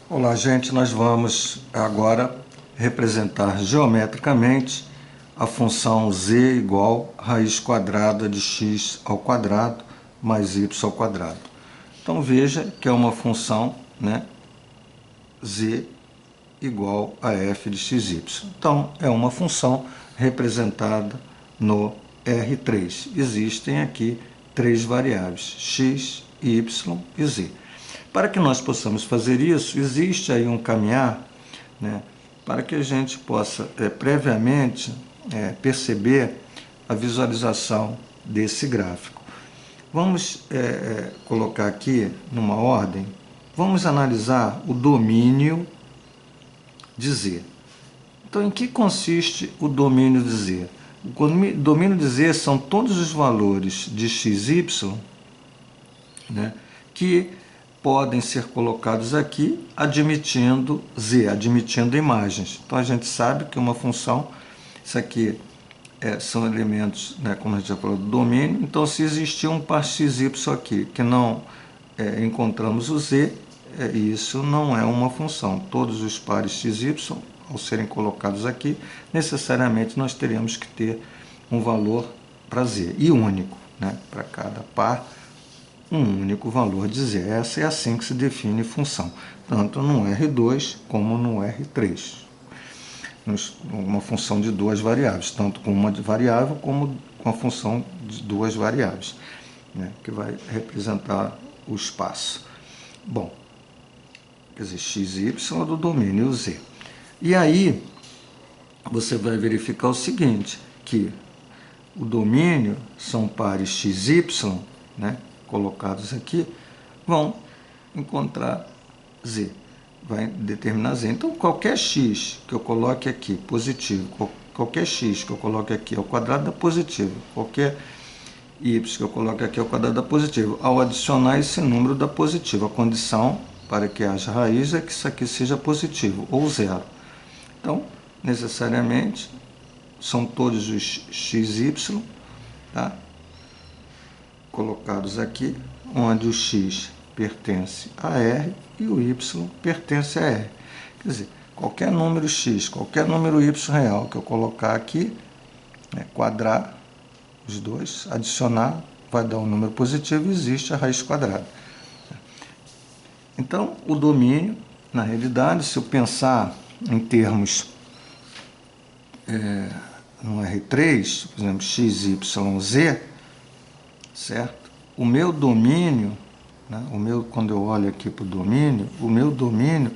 Olá, gente, nós vamos agora representar geometricamente a função z igual a raiz quadrada de x ao quadrado mais y ao quadrado. Então veja que é uma função, né, z igual a f de xy. Então é uma função representada no R3. Existem aqui três variáveis, x, y e z. Para que nós possamos fazer isso, existe aí um caminhar, né, para que a gente possa previamente perceber a visualização desse gráfico. Vamos colocar aqui numa ordem, vamos analisar o domínio de z. Então, em que consiste o domínio de z? O domínio de z são todos os valores de x, y, né, que podem ser colocados aqui admitindo z, admitindo imagens. Então a gente sabe que uma função, isso aqui são elementos, né, como a gente já falou, do domínio. Então se existir um par xy aqui que não encontramos o z, isso não é uma função. Todos os pares xy, ao serem colocados aqui, necessariamente nós teríamos que ter um valor para z, e único, né, para cada par, um único valor de z. Essa é assim que se define função, tanto no R2 como no R3. Uma função de duas variáveis, tanto com uma variável como com a função de duas variáveis, né, que vai representar o espaço. Bom, quer dizer, x e y é do domínio z. E aí, você vai verificar o seguinte, que o domínio são pares x, y, né, colocados aqui, vão encontrar z, vai determinar z. Então, qualquer x que eu coloque aqui positivo, qualquer x que eu coloque aqui ao quadrado dá positivo, qualquer y que eu coloque aqui ao quadrado dá positivo. Ao adicionar esse número dá positivo. A condição para que haja raiz é que isso aqui seja positivo, ou zero. Então, necessariamente, são todos os x, y, tá, colocados aqui, onde o x pertence a R e o y pertence a R. Quer dizer, qualquer número x, qualquer número y real que eu colocar aqui, né, quadrar os dois, adicionar, vai dar um número positivo e existe a raiz quadrada. Então, o domínio, na realidade, se eu pensar em termos no R3, por exemplo, x, y, z, certo? O meu domínio, né, quando eu olho aqui para o meu domínio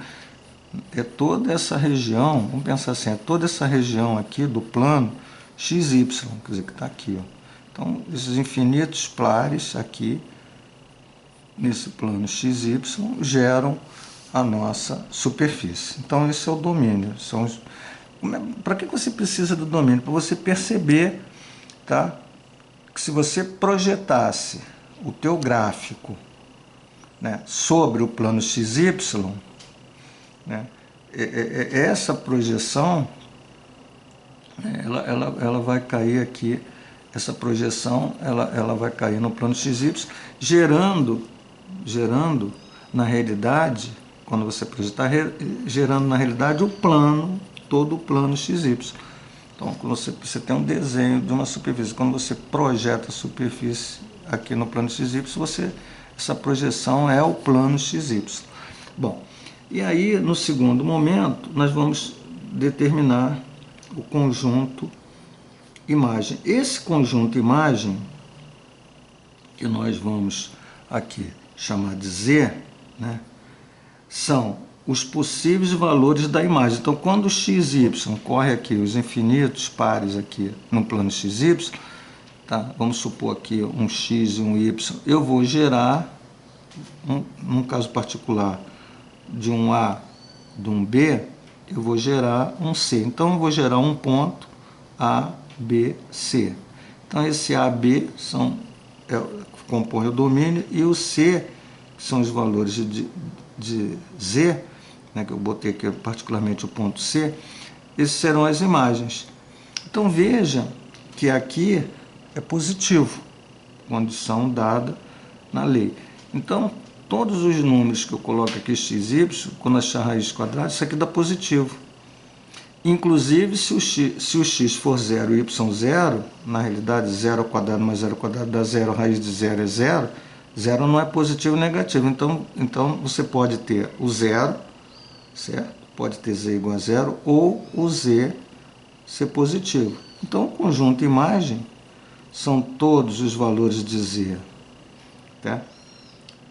é toda essa região, vamos pensar assim, é toda essa região aqui do plano XY, quer dizer, que está aqui. Ó. Então, esses infinitos pares aqui, nesse plano XY, geram a nossa superfície. Então, esse é o domínio. Para que você precisa do domínio? Para você perceber, tá, que se você projetasse o teu gráfico, né, sobre o plano XY, né, essa projeção, né, ela vai cair aqui, essa projeção ela vai cair no plano XY, gerando na realidade, quando você projetar, gerando na realidade o plano, todo o plano XY. Então, quando você tem um desenho de uma superfície, quando você projeta a superfície aqui no plano XY, essa projeção é o plano XY. Bom, e aí, no segundo momento, nós vamos determinar o conjunto imagem. Esse conjunto imagem, que nós vamos aqui chamar de Z, né, são os possíveis valores da imagem. Então, quando o x e y corre aqui, os infinitos pares aqui no plano xy, tá? Vamos supor aqui um x e um y, eu vou gerar, num caso particular, de um A, de um B, eu vou gerar um C. Então, eu vou gerar um ponto A, B, C. Então, esse A, B compõe o domínio, e o C, que são os valores de Z, né, que eu botei aqui particularmente o ponto C, esses serão as imagens. Então veja que aqui é positivo, condição dada na lei. Então, todos os números que eu coloco aqui, x, y, quando achar a raiz quadrada, isso aqui dá positivo. Inclusive, se o x for 0 e y 0, na realidade 0 ao quadrado mais 0 ao quadrado dá 0, a raiz de 0 é 0, 0 não é positivo ou negativo. Então você pode ter o 0, certo? Pode ter z igual a 0, ou o z ser positivo. Então, o conjunto imagem são todos os valores de z, tá?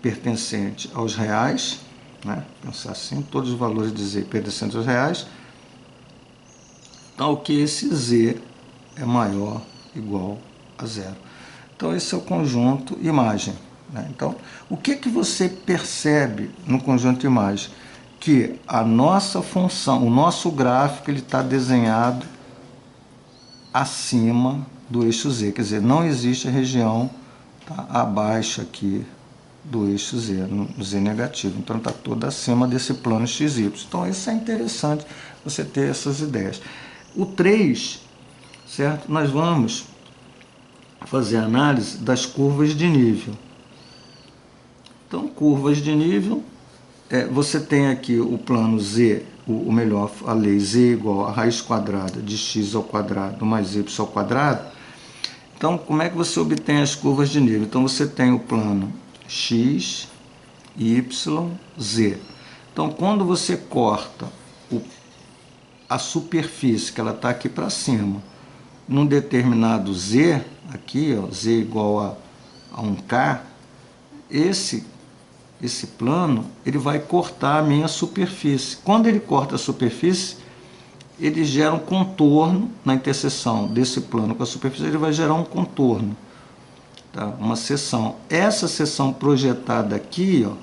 Pertencente aos reais, né? Pensar assim, todos os valores de z pertencentes aos reais, tal que esse z é maior ou igual a 0. Então, esse é o conjunto imagem, né? Então, o que você percebe no conjunto imagem? Que a nossa função, o nosso gráfico, ele está desenhado acima do eixo z, quer dizer, não existe a região, tá, abaixo aqui do eixo z, no z negativo, então está toda acima desse plano xy. Então isso é interessante você ter essas ideias. O 3, certo? Nós vamos fazer a análise das curvas de nível. Então, curvas de nível, você tem aqui o plano z, ou melhor, a lei z igual a raiz quadrada de x ao quadrado mais y ao quadrado. Então, como é que você obtém as curvas de nível? Então, você tem o plano x, y, z. Então, quando você corta a superfície, que ela está aqui para cima, num determinado z, aqui, ó, z igual a 1k, esse plano, ele vai cortar a minha superfície. Quando ele corta a superfície, ele gera um contorno na interseção desse plano com a superfície, ele vai gerar um contorno, tá? Uma seção. Essa seção projetada aqui, ó,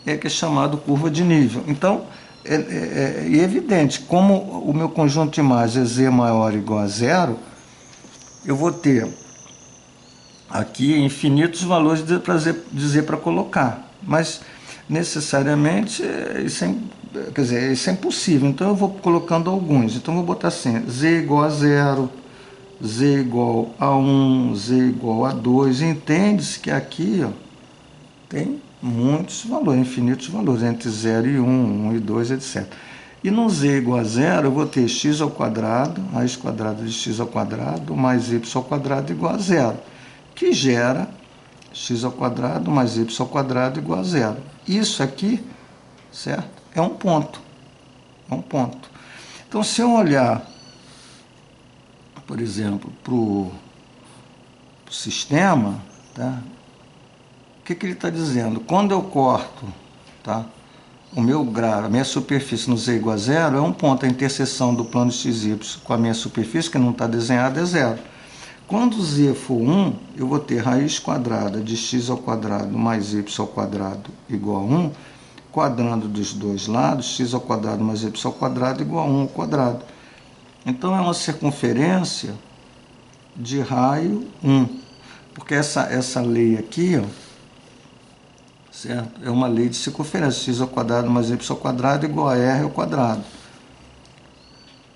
que é chamado curva de nível. Então, é evidente, como o meu conjunto de imagens é z maior ou igual a 0, eu vou ter aqui infinitos valores de z para colocar. Mas, necessariamente, isso é impossível. Então, eu vou colocando alguns. Então, eu vou botar assim, z igual a 0, z igual a 1, z igual a 2. Entende-se que aqui, ó, tem muitos valores, infinitos valores, entre 0 e 1, 1 e 2, etc. E no z igual a 0, eu vou ter x ao quadrado, raiz quadrada de x ao quadrado, mais y ao quadrado igual a 0, que gera x ao quadrado mais y ao quadrado igual a 0. Isso aqui, certo? É um ponto. É um ponto. Então, se eu olhar, por exemplo, para o sistema, tá? O que ele está dizendo? Quando eu corto, tá, a minha superfície no z igual a 0, é um ponto. A interseção do plano xy com a minha superfície, que não está desenhada, é 0. Quando z for 1, eu vou ter raiz quadrada de x ao quadrado mais y ao quadrado igual a 1, quadrando dos dois lados, x ao quadrado mais y ao quadrado igual a 1 ao quadrado. Então, é uma circunferência de raio 1. Porque essa lei aqui, ó, certo? É uma lei de circunferência, x ao quadrado mais y ao quadrado igual a r ao quadrado.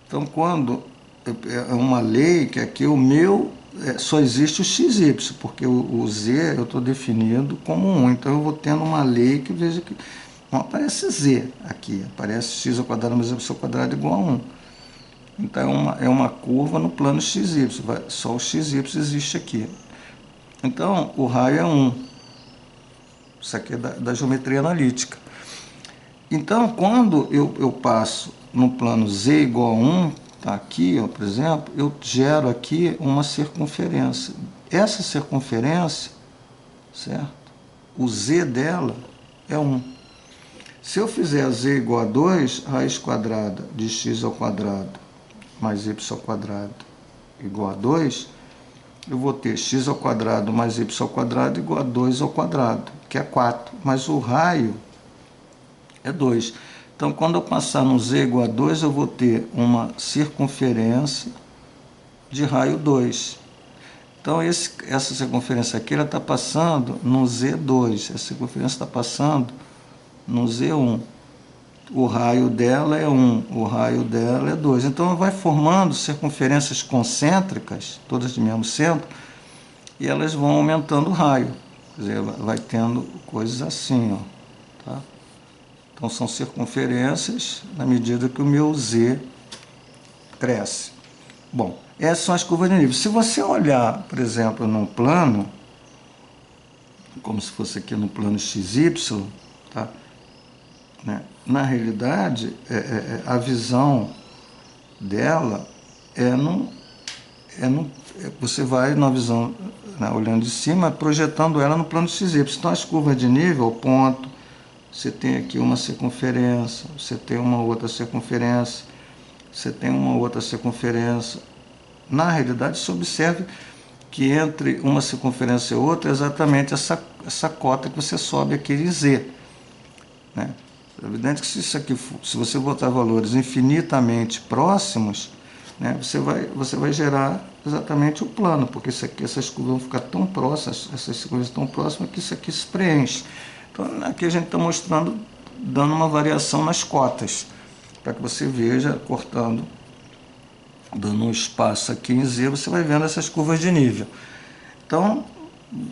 Então, quando é uma lei que aqui o meu só existe o xy, porque o z eu estou definindo como 1. Então, eu vou tendo uma lei que veja que não aparece z aqui, aparece x ao quadrado mais y ao quadrado igual a 1. Então, é uma curva no plano xy, só o xy existe aqui. Então, o raio é 1. Isso aqui é da geometria analítica. Então, quando eu passo no plano z igual a 1, tá aqui, ó, por exemplo, eu gero aqui uma circunferência. Essa circunferência, certo? O z dela é 1. Se eu fizer z igual a 2, raiz quadrada de x ao quadrado mais y ao quadrado igual a 2, eu vou ter x ao quadrado mais y ao quadrado igual a 2 ao quadrado, que é 4. Mas o raio é 2. Então, quando eu passar no z igual a 2, eu vou ter uma circunferência de raio 2. Então, essa circunferência aqui está passando no z2. Essa circunferência está passando no z1. O raio dela é 1, o raio dela é 2. Então, vai formando circunferências concêntricas, todas de mesmo centro, e elas vão aumentando o raio. Quer dizer, vai tendo coisas assim, ó, tá? Então são circunferências na medida que o meu z cresce. Bom, essas são as curvas de nível. Se você olhar, por exemplo, num plano, como se fosse aqui no plano XY, tá? Né? Na realidade, a visão dela você vai na visão, né, olhando de cima, projetando ela no plano XY. Então as curvas de nível, o ponto, você tem aqui uma circunferência, você tem uma outra circunferência, você tem uma outra circunferência. Na realidade, se observe que entre uma circunferência e outra é exatamente essa cota que você sobe aquele z. Né? É evidente que se você botar valores infinitamente próximos, né, você vai gerar exatamente o plano, porque essas curvas vão ficar tão próximas, essas curvas tão próximas que isso aqui se preenche. Então aqui a gente está mostrando, dando uma variação nas cotas, para que você veja, cortando, dando um espaço aqui em Z, você vai vendo essas curvas de nível. Então,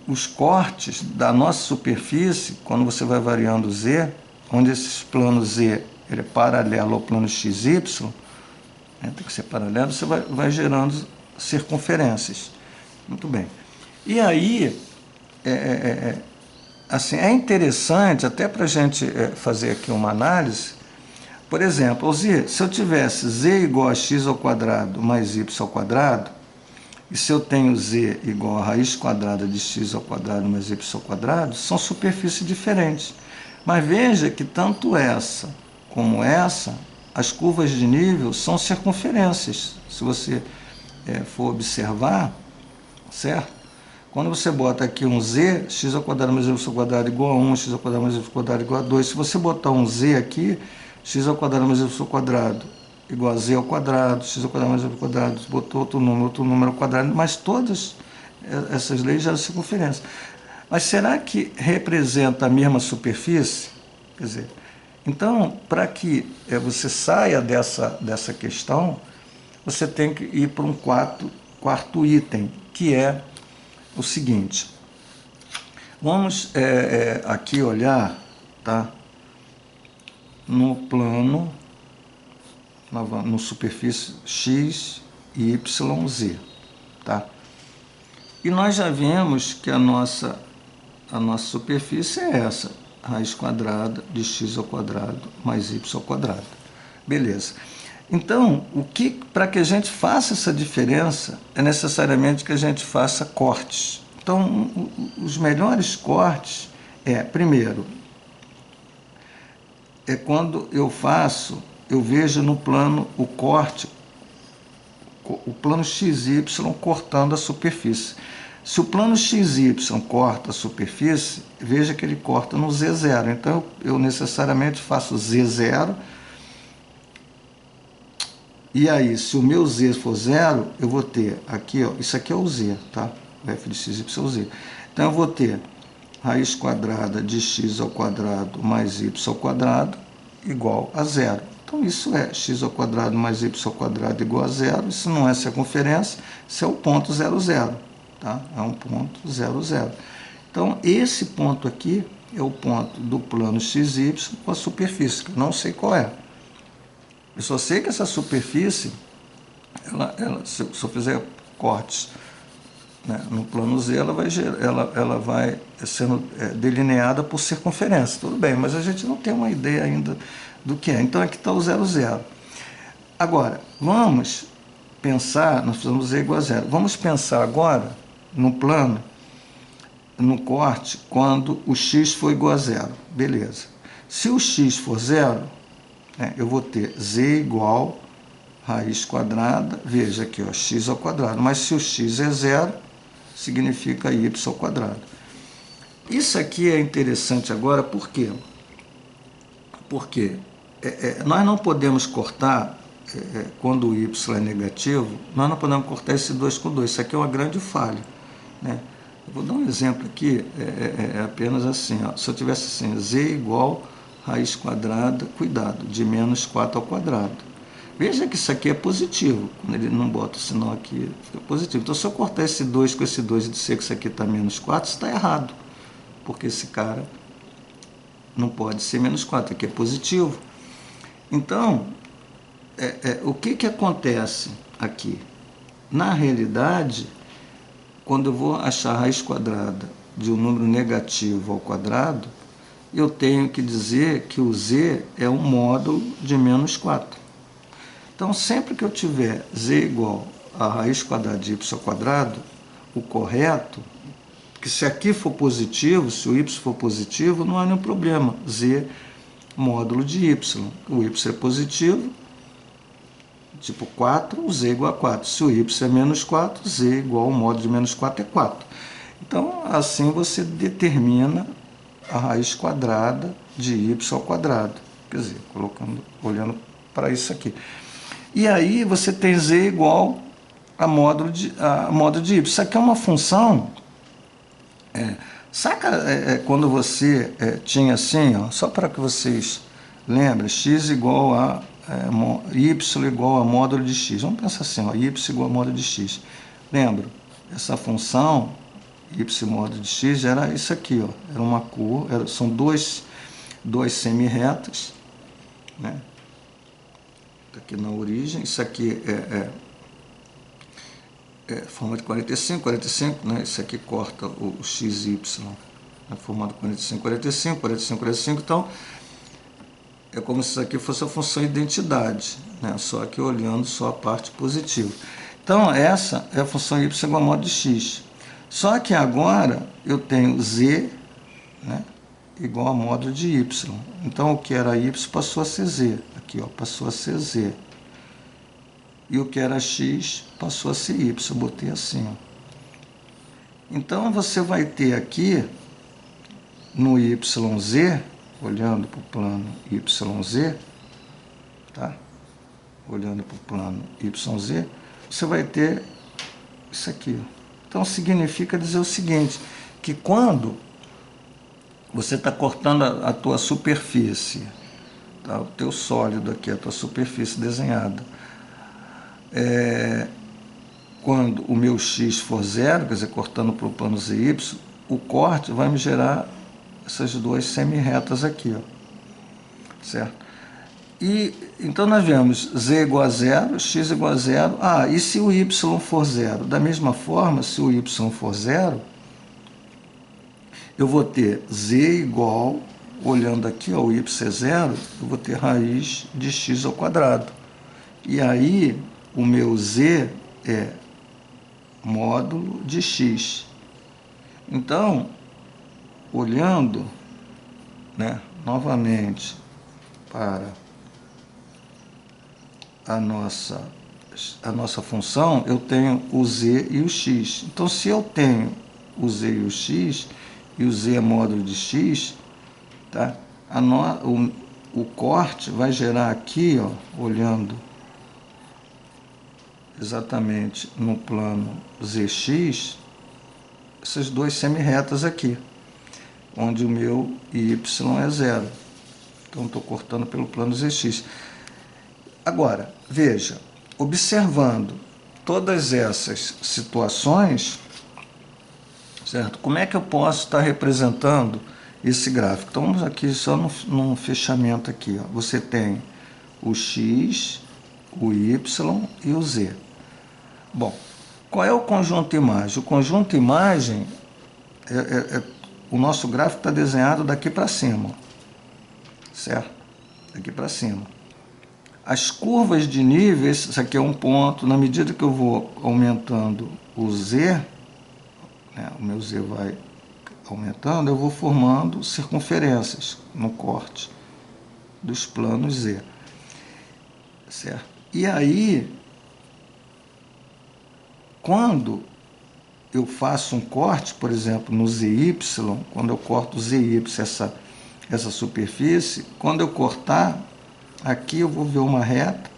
os cortes da nossa superfície, quando você vai variando Z, onde esse plano Z ele é paralelo ao plano XY, né, tem que ser paralelo, você vai gerando circunferências. Muito bem. E aí, assim, é interessante, até para a gente fazer aqui uma análise, por exemplo, Z, se eu tivesse Z igual a x ao quadrado mais y ao quadrado, e se eu tenho z igual a raiz quadrada de x ao quadrado mais y ao quadrado, são superfícies diferentes. Mas veja que tanto essa como essa, as curvas de nível são circunferências. Se você for observar, certo? Quando você bota aqui um z, x ao quadrado mais y ao quadrado igual a 1, x ao quadrado mais y ao quadrado igual a 2. Se você botar um z aqui, x ao quadrado mais y ao quadrado igual a z ao quadrado, x ao quadrado mais y ao quadrado, botou outro número ao quadrado, mas todas essas leis geram circunferência. Mas será que representa a mesma superfície? Quer dizer, então, para que você saia dessa questão, você tem que ir para um quarto item, que é o seguinte. Vamos aqui olhar, tá, no plano, no superfície x, y, z, tá? E nós já vimos que a nossa superfície é essa, raiz quadrada de x ao quadrado mais y ao quadrado. Beleza. Então, para que a gente faça essa diferença, é necessariamente que a gente faça cortes. Então, os melhores cortes primeiro, quando eu vejo no plano o corte, o plano XY cortando a superfície. Se o plano XY corta a superfície, veja que ele corta no Z0. Então, eu necessariamente faço Z0. E aí, se o meu Z for 0, eu vou ter aqui, ó, isso aqui é o Z, tá? O f de x, y, z. Então, eu vou ter raiz quadrada de x ao quadrado mais y ao quadrado igual a 0. Então, isso é x ao quadrado mais y ao quadrado igual a 0. Isso não é circunferência, isso é o ponto 0, 0. Tá? É um ponto 0, 0. Então, esse ponto aqui é o ponto do plano XY com a superfície, que eu não sei qual é. Eu só sei que essa superfície, se eu fizer cortes, né, no plano Z, ela vai sendo delineada por circunferência. Tudo bem, mas a gente não tem uma ideia ainda do que é. Então, aqui está o 0, 0. Agora, vamos pensar, nós precisamos Z igual a 0. Vamos pensar agora no plano, no corte, quando o x for igual a 0. Beleza. Se o x for 0, eu vou ter z igual raiz quadrada, veja aqui, ó, x ao quadrado. Mas se o x é 0, significa y ao quadrado. Isso aqui é interessante agora, por quê? Porque nós não podemos cortar, quando o y é negativo, nós não podemos cortar esse 2 com 2. Isso aqui é uma grande falha, né? Eu vou dar um exemplo aqui, apenas assim, ó. Se eu tivesse assim, z igual raiz quadrada, cuidado, de menos 4 ao quadrado. Veja que isso aqui é positivo, quando ele não bota o sinal aqui, fica positivo. Então, se eu cortar esse 2 com esse 2 e dizer que isso aqui está menos 4, isso está errado. porque esse cara não pode ser menos 4, aqui é positivo. Então, o que acontece aqui? Na realidade, quando eu vou achar a raiz quadrada de um número negativo ao quadrado, eu tenho que dizer que o z é um módulo de menos 4. Então, sempre que eu tiver z igual a raiz quadrada de y ao quadrado, o correto, que se aqui for positivo, se o y for positivo, não há nenhum problema. Z módulo de y. O y é positivo, tipo 4, o z é igual a 4. Se o y é menos 4, z igual ao módulo de menos 4 é 4. Então, assim você determina a raiz quadrada de y ao quadrado. Quer dizer, olhando para isso aqui. E aí você tem z igual a módulo de y. Isso aqui é uma função... saca quando você tinha assim, ó, só para que vocês lembrem, x igual a y igual a módulo de x. Vamos pensar assim, ó, y igual a módulo de x. Lembra? Essa função y módulo de x era isso aqui, ó, era uma curva, são duas semi-retas, né? Aqui na origem, isso aqui forma de 45, né? Isso aqui corta o XY, na forma de 45, 45, 45, 45, então é como se isso aqui fosse a função identidade, né? Só que olhando só a parte positiva. Então essa é a função y igual a módulo de x. Só que agora eu tenho z, né, igual a módulo de y. Então o que era y passou a ser z, aqui ó, passou a ser z. E o que era x passou a ser y, eu botei assim, ó. Então você vai ter aqui no YZ, olhando para o plano YZ, tá? Olhando para o plano YZ, você vai ter isso aqui, ó. Então significa dizer o seguinte, que quando você está cortando a tua superfície, tá? O teu sólido aqui, a tua superfície desenhada, quando o meu x for zero, quer dizer, cortando para o plano ZY, o corte vai me gerar essas duas semi-retas aqui, ó, certo? E então nós vemos z igual a zero, x igual a zero. E se o y for zero? Da mesma forma, se o y for zero, eu vou ter z igual, olhando aqui, ó, o y é zero, eu vou ter raiz de x ao quadrado. E aí, o meu z é módulo de x. Então, olhando, né, novamente para a nossa função, eu tenho o z e o x. Então, se eu tenho o z e o x, e o z é módulo de x, tá? O corte vai gerar aqui, ó, olhando exatamente no plano zx, essas duas semi-retas aqui, onde o meu y é zero. Então, estou cortando pelo plano zx. Agora, veja, observando todas essas situações, certo? Como é que eu posso estar representando esse gráfico? Então, vamos aqui só num fechamento aqui, ó. Você tem o x, o y e o z. Bom, qual é o conjunto imagem? O conjunto imagem, o nosso gráfico está desenhado daqui para cima, certo? Daqui para cima. As curvas de níveis, isso aqui é um ponto, na medida que eu vou aumentando o z, né, o meu z vai aumentando, eu vou formando circunferências no corte dos planos z, certo? E aí, quando eu faço um corte, por exemplo, no ZY, quando eu corto o ZY, essa superfície, quando eu cortar, aqui eu vou ver uma reta,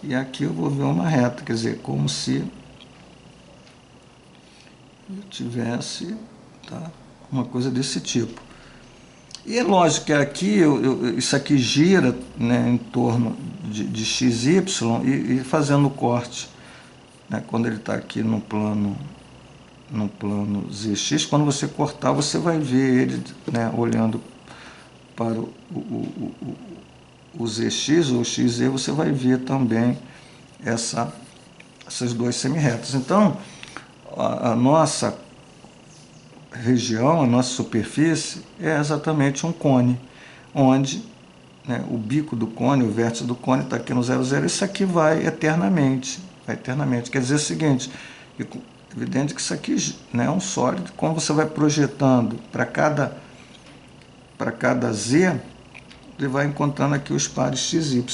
e aqui eu vou ver uma reta, quer dizer, como se eu tivesse, tá, uma coisa desse tipo. E é lógico que aqui, isso aqui gira, né, em torno de XY e fazendo o corte, né, quando ele está aqui no plano no plano ZX, quando você cortar, você vai ver ele, né, olhando para o ZX ou o XZ, você vai ver também essas duas semirretas. Então, a nossa região, a nossa superfície é exatamente um cone, onde, né, o bico do cone, o vértice do cone está aqui no 0,0, isso aqui vai eternamente. Vai eternamente. Quer dizer o seguinte, evidente que isso aqui, né, é um sólido, quando você vai projetando para cada Z, ele vai encontrando aqui os pares XY,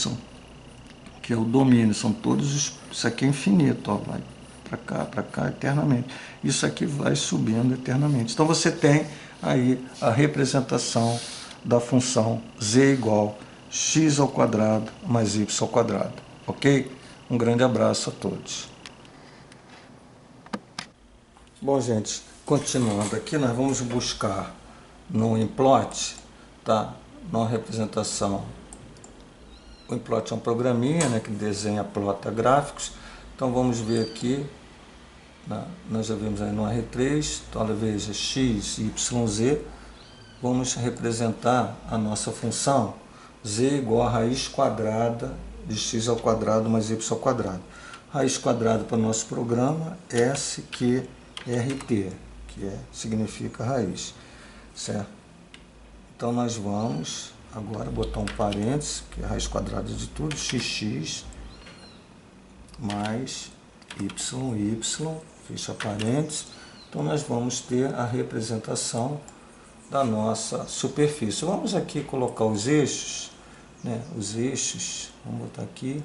que é o domínio, são todos, isso aqui é infinito, ó, vai para cá eternamente. Isso aqui vai subindo eternamente. Então você tem aí a representação da função z igual x ao quadrado mais y ao quadrado. Ok? Um grande abraço a todos. Bom, gente, continuando aqui, nós vamos buscar no implot, tá? Numa representação. O implot é um programinha, né, que desenha, plota gráficos. Então vamos ver aqui, nós já vimos aí no R3, então veja x, y, z. Vamos representar a nossa função z igual a raiz quadrada de x ao quadrado mais y ao quadrado. Raiz quadrada para o nosso programa é SQRT, que significa raiz, certo? Então nós vamos agora botar um parênteses, que é a raiz quadrada de tudo, xx mais y, fecha parênteses. Então nós vamos ter a representação da nossa superfície. Vamos aqui colocar os eixos, né? Os eixos, vamos botar aqui,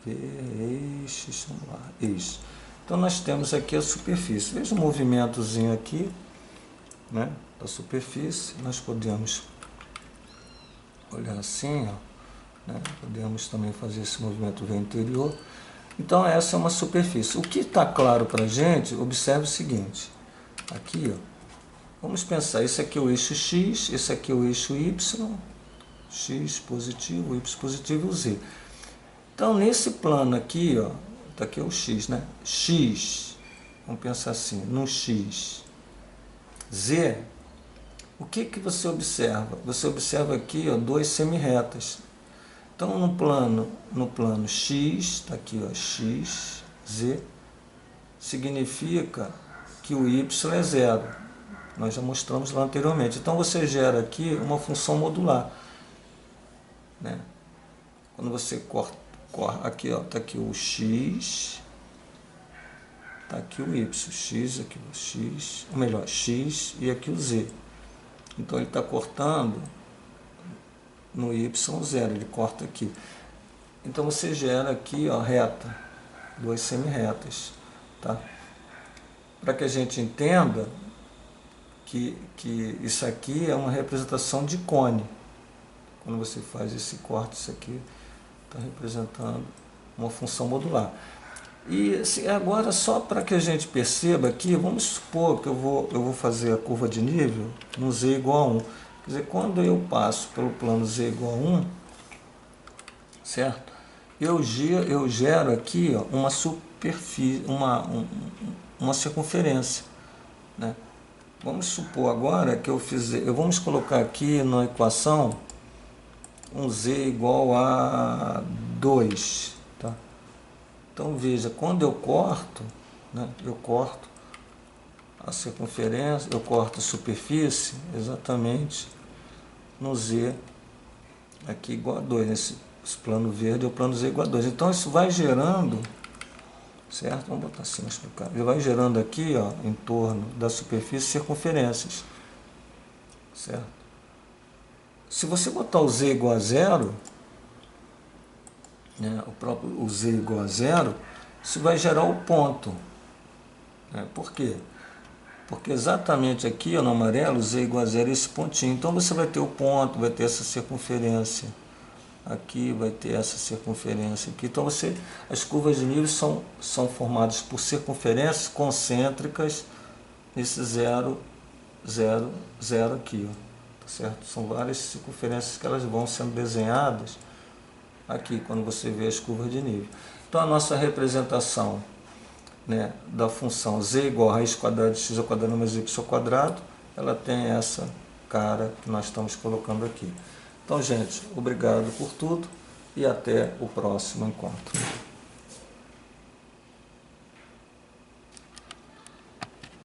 eixos, vamos lá, eixos. Então nós temos aqui a superfície. Veja um movimentozinho aqui, né, da superfície. Nós podemos olhar assim, ó, né? Podemos também fazer esse movimento ver interior. Então essa é uma superfície. O que está claro para a gente, observe o seguinte, aqui, ó, vamos pensar, esse aqui é o eixo x, esse aqui é o eixo y, x positivo, y positivo e o z. Então nesse plano aqui, ó, tá aqui é o x, né? X, vamos pensar assim, no x, z, o que que você observa? Você observa aqui, ó, duas semirretas. Então no plano x, está aqui, ó, x, z, significa que o y é zero. Nós já mostramos lá anteriormente. Então você gera aqui uma função modular, né? Quando você corta aqui, ó, está aqui o x, está aqui o y, x, aqui o x, ou melhor, x e aqui o z. Então ele está cortando no y zero, ele corta aqui. Então você gera aqui, ó, reta, duas semirretas, tá? Para que a gente entenda que isso aqui é uma representação de cone. Quando você faz esse corte, isso aqui está representando uma função modular. E agora, só para que a gente perceba aqui, vamos supor que eu vou fazer a curva de nível no z igual a 1. Quer dizer, quando eu passo pelo plano z igual a 1, certo? Eu gero aqui, ó, uma superfície, uma circunferência, né? Vamos supor agora que vamos colocar aqui na equação um z igual a 2, tá? Então veja, quando eu corto, né, eu corto a circunferência, eu corto a superfície exatamente no z aqui igual a 2, esse plano verde é o plano z igual a 2. Então isso vai gerando, certo? Vamos botar assim, explicar. Ele vai gerando aqui, ó, em torno da superfície circunferências, certo? Se você botar o z igual a zero, né, o z igual a zero, isso vai gerar o ponto, né? Por quê? Porque exatamente aqui, ó, no amarelo, o z igual a zero é esse pontinho. Então você vai ter o ponto, vai ter essa circunferência aqui, vai ter essa circunferência aqui. Então as curvas de nível são formadas por circunferências concêntricas nesse 0, 0, 0 aqui, ó, tá certo? São várias circunferências que elas vão sendo desenhadas aqui, quando você vê as curvas de nível. Então a nossa representação né, da função z igual a raiz quadrada de x ao quadrado mais y ao quadrado, ela tem essa cara que nós estamos colocando aqui. Então, gente, obrigado por tudo e até o próximo encontro.